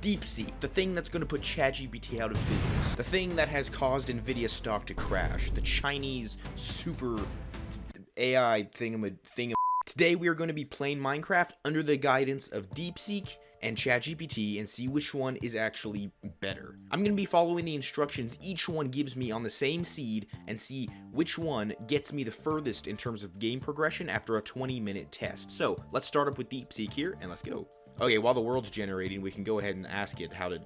Deepseek, the thing that's going to put ChatGPT out of business, the thing that has caused Nvidia stock to crash, the Chinese super AI thing. Today we are going to be playing Minecraft under the guidance of Deepseek and ChatGPT and see which one is actually better. I'm going to be following the instructions each one gives me on the same seed and see which one gets me the furthest in terms of game progression after a 20-minute test. So let's start up with Deepseek here and let's go. Okay, while the world's generating, we can go ahead and ask it how to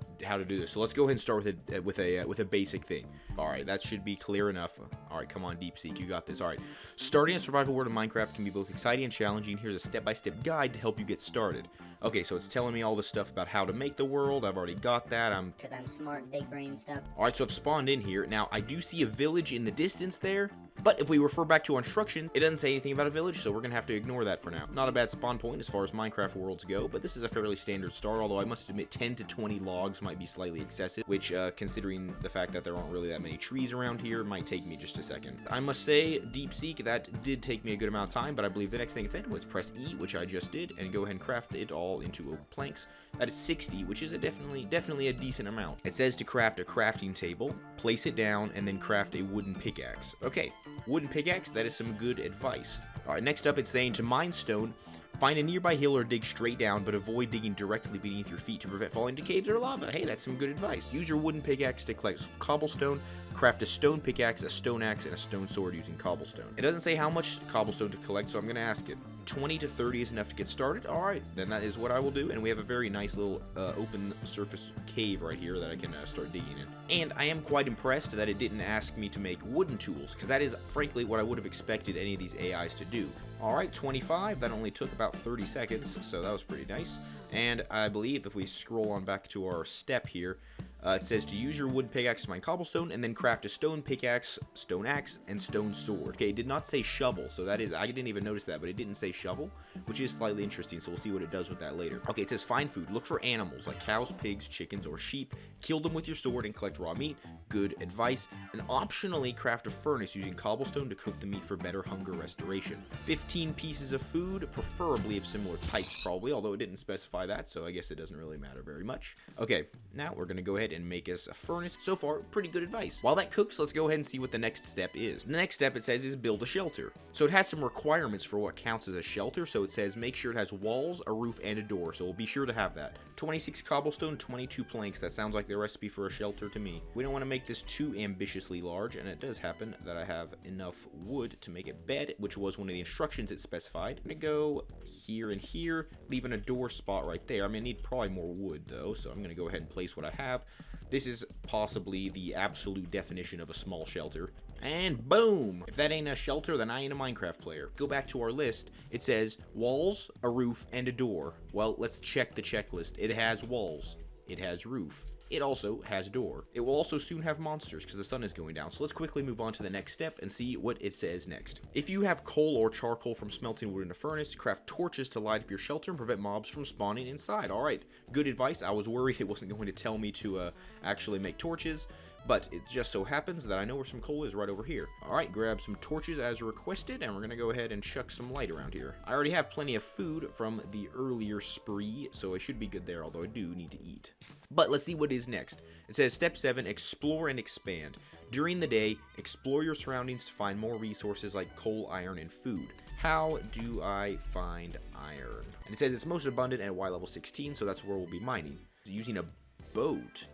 do this. So let's go ahead and start with a basic thing. All right, that should be clear enough. All right, come on, Deepseek, you got this. All right, starting a survival world in Minecraft can be both exciting and challenging. Here's a step-by-step guide to help you get started. Okay, so it's telling me all this stuff about how to make the world. I've already got that. Because I'm smart, big brain stuff. All right, so I've spawned in here. Now, I do see a village in the distance there, but if we refer back to our instructions, it doesn't say anything about a village, so we're going to have to ignore that for now. Not a bad spawn point as far as Minecraft worlds go, but this is a fairly standard start, although I must admit 10 to 20 logs might be slightly excessive, which, considering the fact that there aren't really that many trees around here, might take me just a second. I must say, Deepseek, that did take me a good amount of time, but I believe the next thing it said was press E, which I just did, and go ahead and craft it all into oak planks. That is 60, which is definitely a decent amount. It says to craft a crafting table, place it down, and then craft a wooden pickaxe. Okay, wooden pickaxe, that is some good advice. All right, next up it's saying to mine stone, find a nearby hill or dig straight down, but avoid digging directly beneath your feet to prevent falling into caves or lava. Hey, that's some good advice. Use your wooden pickaxe to collect cobblestone. Craft a stone pickaxe, a stone axe, and a stone sword using cobblestone. It doesn't say how much cobblestone to collect, so I'm going to ask it. 20 to 30 is enough to get started? Alright, then that is what I will do, and we have a very nice little open surface cave right here that I can start digging in. And I am quite impressed that it didn't ask me to make wooden tools, because that is, frankly, what I would have expected any of these AIs to do. Alright, 25, that only took about 30 seconds, so that was pretty nice. And I believe if we scroll on back to our step here, it says to use your wooden pickaxe to mine cobblestone and then craft a stone pickaxe, stone axe, and stone sword. Okay, it did not say shovel, so that is, I didn't even notice that, but it didn't say shovel, which is slightly interesting, so we'll see what it does with that later. Okay, it says find food. Look for animals like cows, pigs, chickens, or sheep. Kill them with your sword and collect raw meat. Good advice. And optionally craft a furnace using cobblestone to cook the meat for better hunger restoration. 15 pieces of food, preferably of similar types probably, although it didn't specify that, so I guess it doesn't really matter very much. Okay, now we're going to go ahead and make us a furnace. So far, pretty good advice. While that cooks, let's go ahead and see what the next step is. The next step, it says, is build a shelter. So it has some requirements for what counts as a shelter. So it says make sure it has walls, a roof, and a door. So we'll be sure to have that. 26 cobblestone, 22 planks. That sounds like the recipe for a shelter to me. We don't want to make this too ambitiously large, and it does happen that I have enough wood to make a bed, which was one of the instructions it specified. I'm gonna go here and here, leaving a door spot right there. I'm gonna need probably more wood though, so I'm gonna go ahead and place what I have. This is possibly the absolute definition of a small shelter. And boom! If that ain't a shelter, then I ain't a Minecraft player. Go back to our list. It says walls, a roof, and a door. Well, let's check the checklist. It has walls. It has roof. It also has door. It will also soon have monsters because the sun is going down. So let's quickly move on to the next step and see what it says next. If you have coal or charcoal from smelting wood in a furnace, craft torches to light up your shelter and prevent mobs from spawning inside. All right, good advice. I was worried it wasn't going to tell me to actually make torches, but it just so happens that I know where some coal is right over here. All right, grab some torches as requested, and we're gonna go ahead and chuck some light around here. I already have plenty of food from the earlier spree, so I should be good there, although I do need to eat. But let's see what is next. It says step 7, explore and expand. During the day, explore your surroundings to find more resources like coal, iron, and food. How do I find iron? And it says it's most abundant at Y level 16, so that's where we'll be mining. Using a boat.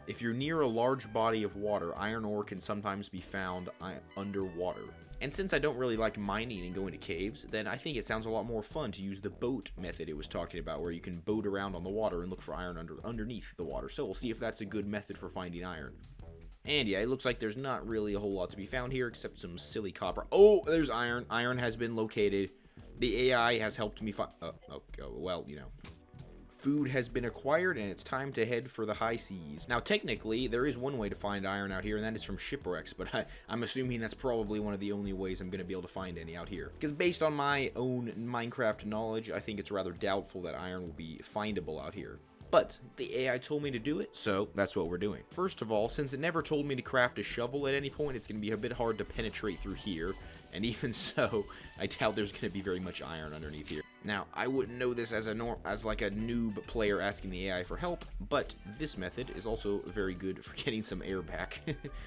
If you're near a large body of water, iron ore can sometimes be found underwater. And since I don't really like mining and going to caves, then I think it sounds a lot more fun to use the boat method it was talking about, where you can boat around on the water and look for iron underneath the water. So we'll see if that's a good method for finding iron. And yeah, it looks like there's not really a whole lot to be found here except some silly copper. Oh, there's iron. Iron has been located. The AI has helped me find... well, you know. Food has been acquired, and it's time to head for the high seas. Now, technically, there is one way to find iron out here, and that is from shipwrecks, but I'm assuming that's probably one of the only ways I'm going to be able to find any out here. Because based on my own Minecraft knowledge, I think it's rather doubtful that iron will be findable out here. But the AI told me to do it, so that's what we're doing. First of all, since it never told me to craft a shovel at any point, it's going to be a bit hard to penetrate through here. And even so, I doubt there's going to be very much iron underneath here. Now, I wouldn't know this as like a noob player asking the AI for help, but this method is also very good for getting some air back.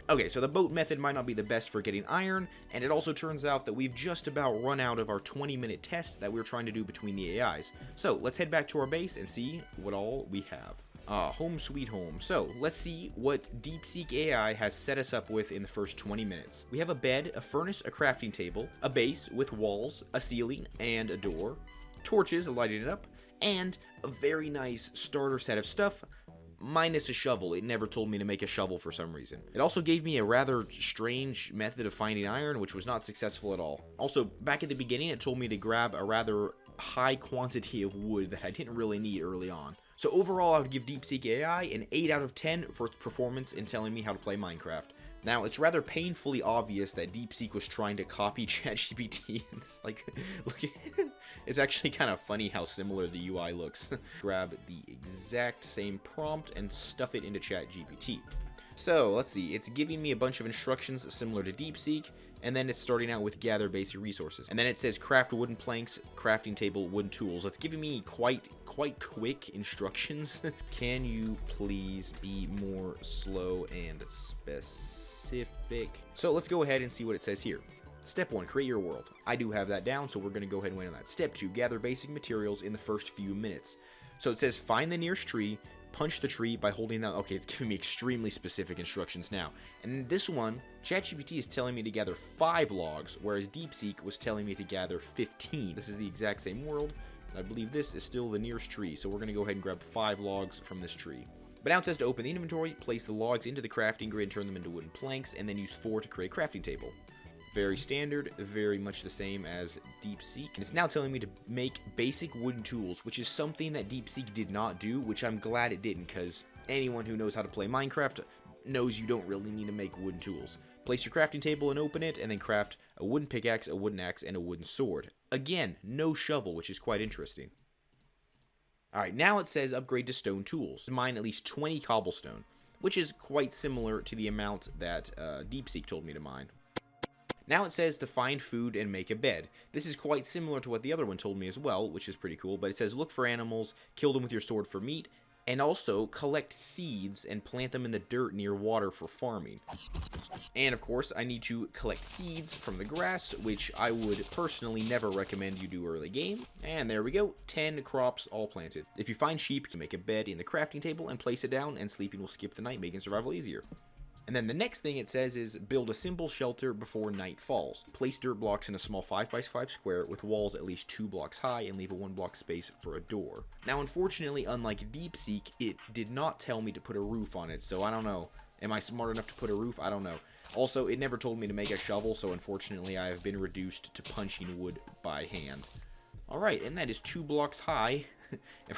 Okay, so the boat method might not be the best for getting iron, and it also turns out that we've just about run out of our 20-minute test that we were trying to do between the AIs. So let's head back to our base and see what all we have. Home sweet home. So let's see what Deepseek AI has set us up with in the first 20 minutes. We have a bed, a furnace, a crafting table, a base with walls, a ceiling, and a door, torches lighting it up, and a very nice starter set of stuff, minus a shovel. It never told me to make a shovel for some reason. It also gave me a rather strange method of finding iron, which was not successful at all. Also, back at the beginning, it told me to grab a rather high quantity of wood that I didn't really need early on. So overall, I would give Deepseek AI an 8 out of 10 for its performance in telling me how to play Minecraft. Now, it's rather painfully obvious that Deepseek was trying to copy ChatGPT. Look, it's actually kind of funny how similar the UI looks. Grab the exact same prompt and stuff it into ChatGPT. So, let's see, it's giving me a bunch of instructions similar to Deepseek, and then it's starting out with gather basic resources. And then it says craft wooden planks, crafting table, wooden tools. It's giving me quite quick instructions. Can you please be more slow and specific? So let's go ahead and see what it says here. Step 1, create your world. I do have that down, so we're going to go ahead and wait on that. Step 2, gather basic materials in the first few minutes. So it says find the nearest tree, punch the tree by holding down. Okay, it's giving me extremely specific instructions now. And this one, ChatGPT is telling me to gather 5 logs, whereas Deepseek was telling me to gather 15. This is the exact same world. I believe this is still the nearest tree, so we're going to go ahead and grab 5 logs from this tree. But now it says to open the inventory, place the logs into the crafting grid, turn them into wooden planks, and then use 4 to create a crafting table. Very standard, very much the same as Deepseek. And it's now telling me to make basic wooden tools, which is something that Deepseek did not do, which I'm glad it didn't, because anyone who knows how to play Minecraft knows you don't really need to make wooden tools. Place your crafting table and open it, and then craft a wooden pickaxe, a wooden axe, and a wooden sword. Again, no shovel, which is quite interesting. Alright, now it says upgrade to stone tools. Mine at least 20 cobblestone, which is quite similar to the amount that Deepseek told me to mine. Now it says to find food and make a bed. This is quite similar to what the other one told me as well, which is pretty cool, but it says look for animals, kill them with your sword for meat, and also collect seeds and plant them in the dirt near water for farming. And of course, I need to collect seeds from the grass, which I would personally never recommend you do early game. And there we go, 10 crops all planted. If you find sheep, you can make a bed in the crafting table and place it down, and sleeping will skip the night, making survival easier. And then the next thing it says is build a simple shelter before night falls. Place dirt blocks in a small 5x5 square with walls at least 2 blocks high and leave a 1 block space for a door. Now unfortunately, unlike Deepseek, it did not tell me to put a roof on it, so I don't know. Am I smart enough to put a roof? I don't know. Also, it never told me to make a shovel, so unfortunately I have been reduced to punching wood by hand. Alright, and that is 2 blocks high.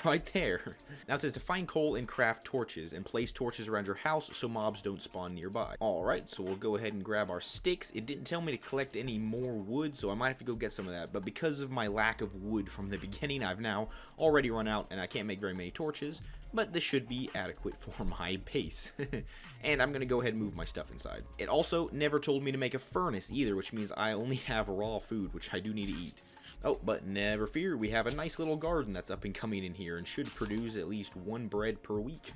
Right there. Now it says to find coal and craft torches and place torches around your house so mobs don't spawn nearby. Alright, so we'll go ahead and grab our sticks. It didn't tell me to collect any more wood, so I might have to go get some of that. But because of my lack of wood from the beginning, I've now already run out and I can't make very many torches. But this should be adequate for my base. And I'm going to go ahead and move my stuff inside. It also never told me to make a furnace either, which means I only have raw food, which I do need to eat. Oh, but never fear, we have a nice little garden that's up and coming in here and should produce at least 1 bread per week.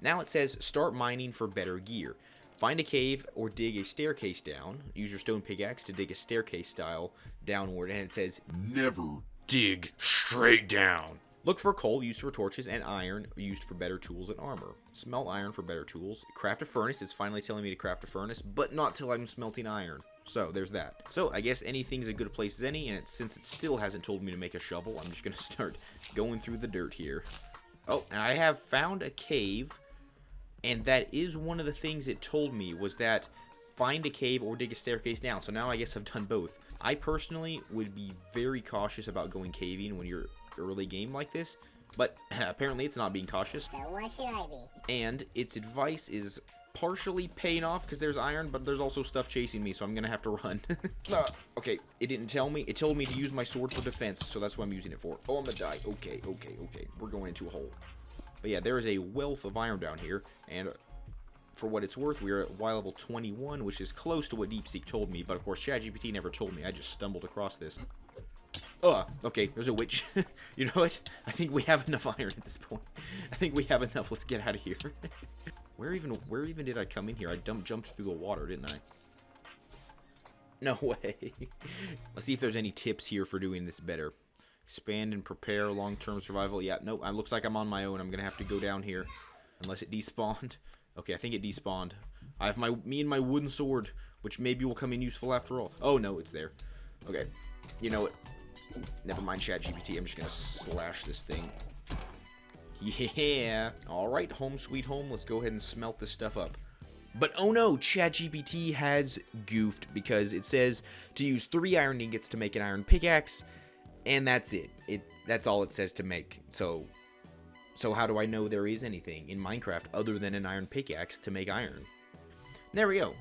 Now it says start mining for better gear. Find a cave or dig a staircase down. Use your stone pickaxe to dig a staircase style downward, and it says never dig straight down. Look for coal used for torches and iron used for better tools and armor. Smelt iron for better tools. Craft a furnace. It's finally telling me to craft a furnace, but not till I'm smelting iron. So there's that. So I guess anything's a good place as any, and since it still hasn't told me to make a shovel, I'm just going to start going through the dirt here. Oh, and I have found a cave, and that is one of the things it told me was that find a cave or dig a staircase down. So now I guess I've done both. I personally would be very cautious about going caving when you're early game like this, but apparently it's not being cautious. So why should I be? And its advice is partially paying off because there's iron, but there's also stuff chasing me, so I'm gonna have to run. Okay, it didn't tell me. It told me to use my sword for defense, so that's what I'm using it for. Oh, I'm gonna die. Okay. We're going into a hole. But yeah, there is a wealth of iron down here, and for what it's worth, we are at Y level 21, which is close to what Deepseek told me, but of course ChatGPT never told me. I just stumbled across this. Okay, there's a witch. You know what? I think we have enough iron at this point. I think we have enough. Let's get out of here. Where even did I come in here? I jumped through the water, didn't I? No way. Let's see if there's any tips here for doing this better. Expand and prepare long-term survival. Yeah, nope. It looks like I'm on my own. I'm gonna have to go down here, unless it despawned. Okay, I think it despawned. I have me and my wooden sword, which maybe will come in useful after all. Oh no, it's there. Okay, you know what? Never mind ChatGPT. I'm just gonna slash this thing. Yeah. All right, home sweet home. Let's go ahead and smelt this stuff up. But oh no, ChatGPT has goofed because it says to use 3 iron ingots to make an iron pickaxe, and that's it. That's all it says to make. So how do I know there is anything in Minecraft other than an iron pickaxe to make iron? There we go.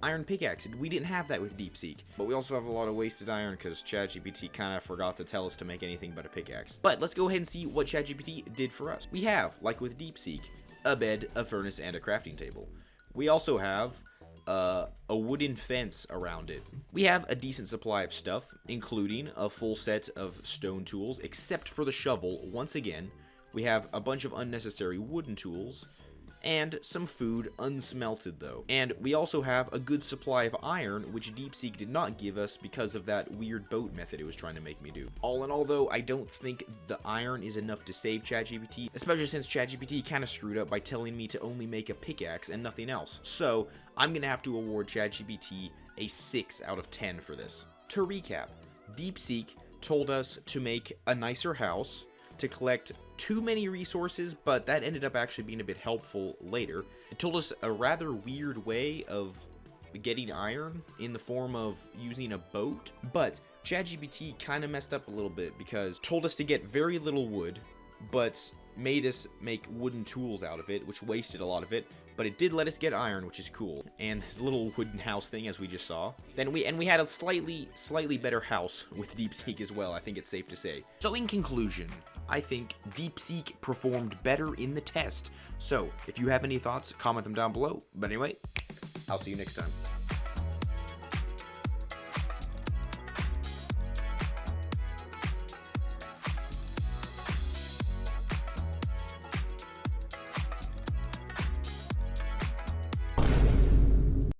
Iron pickaxe. We didn't have that with Deepseek. But we also have a lot of wasted iron because ChatGPT kind of forgot to tell us to make anything but a pickaxe. But let's go ahead and see what ChatGPT did for us. We have, like with Deepseek, a bed, a furnace, and a crafting table. We also have a wooden fence around it. We have a decent supply of stuff, including a full set of stone tools, except for the shovel. Once again, we have a bunch of unnecessary wooden tools, and some food unsmelted though. And we also have a good supply of iron, which Deepseek did not give us because of that weird boat method it was trying to make me do. All in all though, I don't think the iron is enough to save ChatGPT, especially since ChatGPT kind of screwed up by telling me to only make a pickaxe and nothing else. So I'm gonna have to award ChatGPT a 6 out of 10 for this. To recap, Deepseek told us to make a nicer house, to collect too many resources, but that ended up actually being a bit helpful later. It told us a rather weird way of getting iron in the form of using a boat, but ChatGPT kind of messed up a little bit because it told us to get very little wood, but made us make wooden tools out of it, which wasted a lot of it, but it did let us get iron, which is cool. And this little wooden house thing, as we just saw. Then we had a slightly better house with Deepseek as well, I think it's safe to say. So in conclusion, I think Deepseek performed better in the test. So if you have any thoughts, comment them down below. But anyway, I'll see you next time.